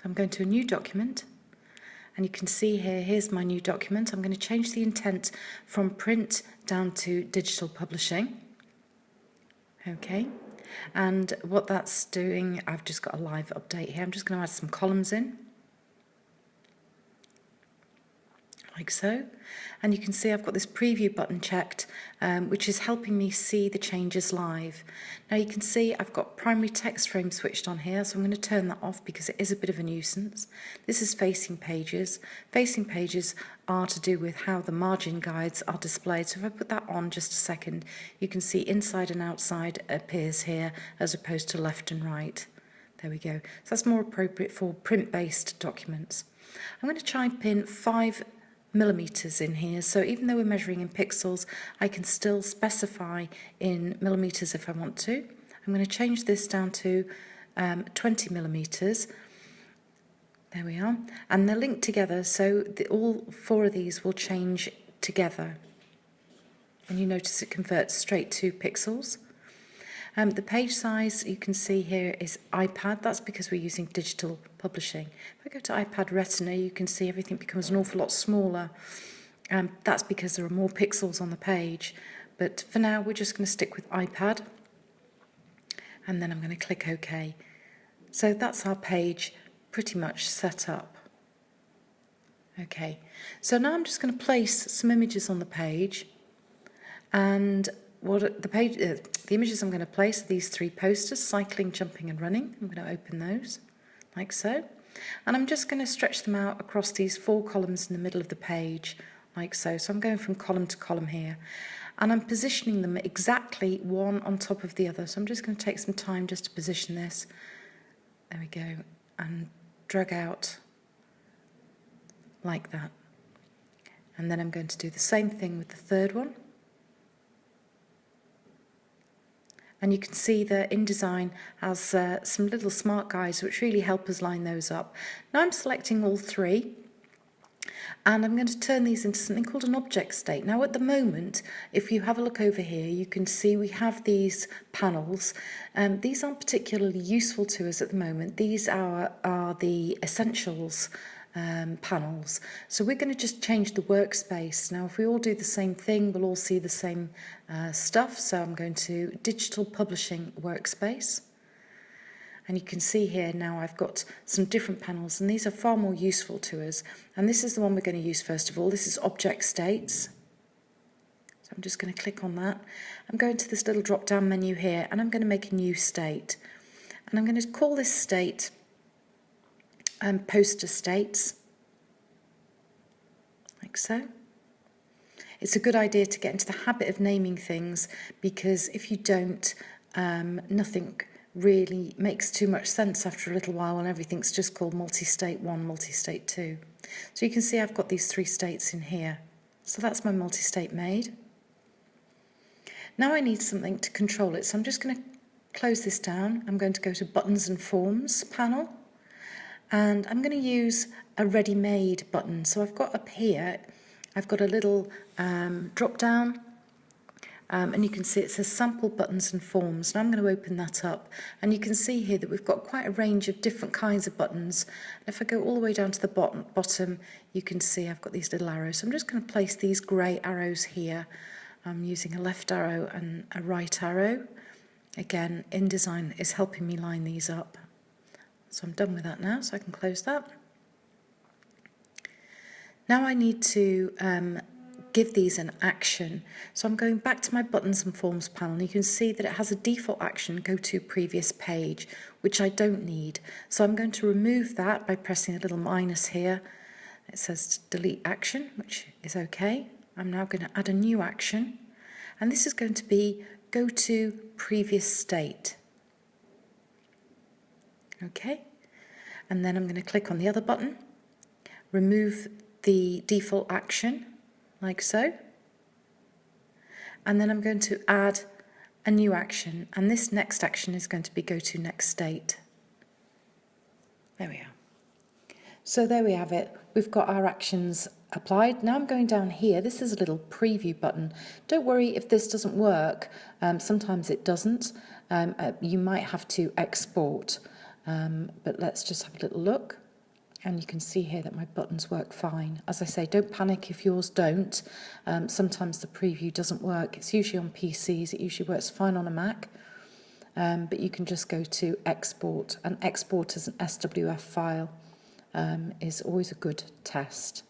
I'm going to a new document, and you can see here, here's my new document. I'm going to change the intent from print down to digital publishing. Okay, and what that's doing, I've just got a live update here. I'm just going to add some columns in, like so. And you can see I've got this preview button checked, which is helping me see the changes live. Now you can see I've got primary text frame switched on here, so I'm going to turn that off because it is a bit of a nuisance. This is facing pages. Facing pages are to do with how the margin guides are displayed. So if I put that on just a second, you can see inside and outside appears here as opposed to left and right. There we go. So that's more appropriate for print-based documents. I'm going to try and pin 5 millimeters in here, so even though we're measuring in pixels, I can still specify in millimeters if I want to. I'm going to change this down to 20 millimeters. There we are, and they're linked together, so all 4 of these will change together, and you notice it converts straight to pixels. The page size you can see here is iPad. That's because we're using digital publishing. If I go to iPad Retina, you can see everything becomes an awful lot smaller. That's because there are more pixels on the page. But for now, we're just going to stick with iPad. And then I'm going to click OK. So that's our page pretty much set up. Okay, so now I'm just going to place some images on the page, and the images I'm going to place are these 3 posters: cycling, jumping and running. I'm going to open those like so, and I'm just going to stretch them out across these 4 columns in the middle of the page like so. So I'm going from column to column here, and I'm positioning them exactly one on top of the other. So I'm just going to take some time just to position this. There we go, and drag out like that. And then I'm going to do the same thing with the 3rd one. And you can see that InDesign has some little smart guides which really help us line those up. Now I'm selecting all 3, and I'm going to turn these into something called an object state. Now at the moment, if you have a look over here, you can see we have these panels. These aren't particularly useful to us at the moment. These are the essentials panels. So we're going to just change the workspace. Now if we all do the same thing, we'll all see the same stuff. So I'm going to digital publishing workspace, and you can see here now I've got some different panels, and these are far more useful to us. And this is the one we're going to use first of all. This is object states. So I'm just going to click on that. I'm going to this little drop down menu here, and I'm going to make a new state, and I'm going to call this state poster states, like so. It's a good idea to get into the habit of naming things, because if you don't, nothing really makes too much sense after a little while, and everything's just called multi-state 1, multi-state 2. So you can see I've got these 3 states in here. So that's my multi-state made. Now I need something to control it, so I'm just going to close this down. I'm going to go to Buttons and Forms panel, and I'm going to use a ready-made button. So I've got up here, I've got a little drop down, and you can see it says Sample Buttons and Forms. And I'm going to open that up, and you can see here that we've got quite a range of different kinds of buttons. And if I go all the way down to the bottom, you can see I've got these little arrows. So I'm just going to place these grey arrows here. I'm using a left arrow and a right arrow. Again, InDesign is helping me line these up. So I'm done with that now, so I can close that. Now I need to give these an action. So I'm going back to my Buttons and Forms panel, and you can see that it has a default action, go to previous page, which I don't need. So I'm going to remove that by pressing a little minus here. It says delete action, which is okay. I'm now going to add a new action, and this is going to be go to previous state. Okay, and then I'm going to click on the other button, remove the default action, like so, and then I'm going to add a new action, and this next action is going to be go to next state. There we are. So there we have it. We've got our actions applied. Now I'm going down here. This is a little preview button. Don't worry if this doesn't work. Sometimes it doesn't. You might have to export. But let's just have a little look. And you can see here that my buttons work fine. As I say, don't panic if yours don't. Sometimes the preview doesn't work. It's usually on PCs. It usually works fine on a Mac. But you can just go to export, and export as an SWF file is always a good test.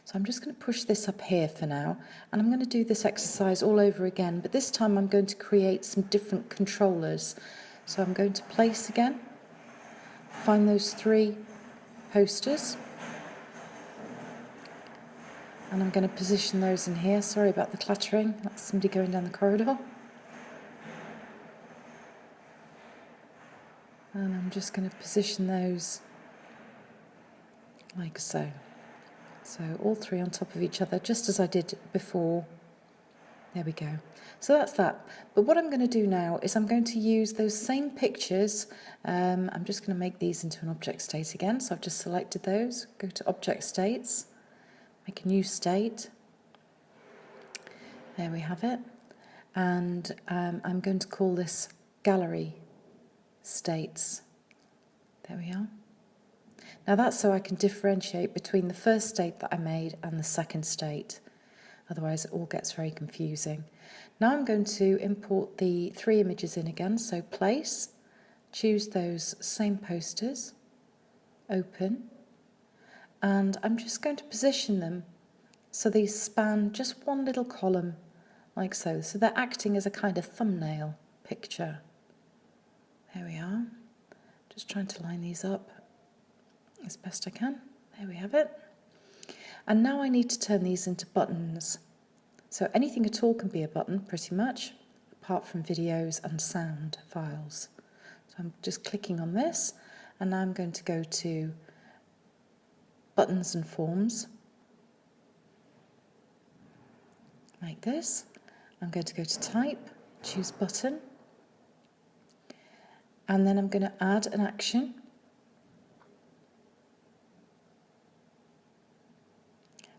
So I'm just going to push this up here for now, and I'm going to do this exercise all over again, but this time I'm going to create some different controllers. So I'm going to place again, find those 3 posters, and I'm going to position those in here. Sorry about the clattering, that's somebody going down the corridor. And I'm just going to position those like so. So all 3 on top of each other, just as I did before. There we go. So that's that. But what I'm going to do now is I'm going to use those same pictures. I'm just going to make these into an object state again. So I've just selected those. Go to Object States. Make a new state. There we have it. And I'm going to call this Gallery States. There we are. Now that's so I can differentiate between the first state that I made and the second state. Otherwise it all gets very confusing. Now I'm going to import the 3 images in again. So place, choose those same posters, open, and I'm just going to position them so they span just one little column like so. So they're acting as a kind of thumbnail picture. There we are. Just trying to line these up as best I can. There we have it. And now I need to turn these into buttons. So anything at all can be a button, pretty much, apart from videos and sound files. So I'm just clicking on this, and now I'm going to go to Buttons and Forms, like this. I'm going to go to Type, choose Button, and then I'm going to add an action.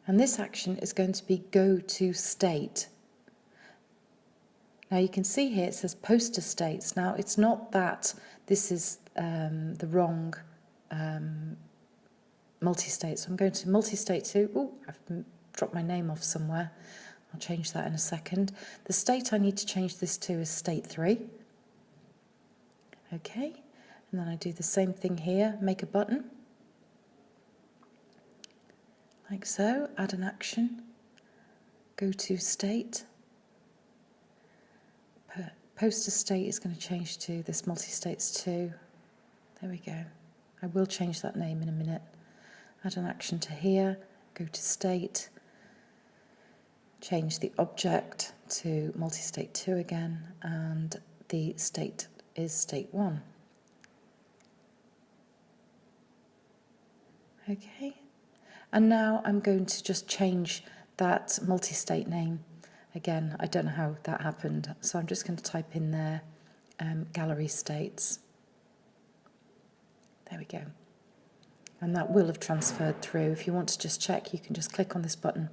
And this action is going to be Go to State. Now you can see here it says Poster States. Now it's not that this is the wrong multi-state. So I'm going to multi-state 2. Oh, I've dropped my name off somewhere. I'll change that in a second. The state I need to change this to is State 3. Okay, and then I do the same thing here, make a button. Like so, add an action, go to state. Poster state is going to change to this multi-states 2. There we go. I will change that name in a minute. Add an action to here, go to state, change the object to multi-state 2 again, and the state is State 1. Okay. And now I'm going to just change that multi-state name. Again, I don't know how that happened, so I'm just going to type in there Gallery States. There we go. And that will have transferred through. If you want to just check, you can just click on this button,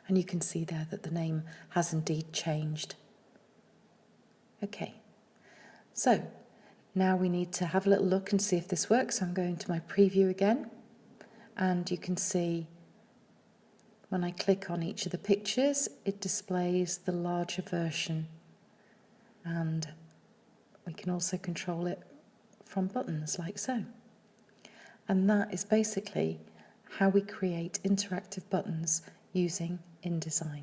and you can see there that the name has indeed changed. Okay, so now we need to have a little look and see if this works. So I'm going to my preview again. And you can see when I click on each of the pictures, it displays the larger version. And we can also control it from buttons like so. And that is basically how we create interactive buttons using InDesign.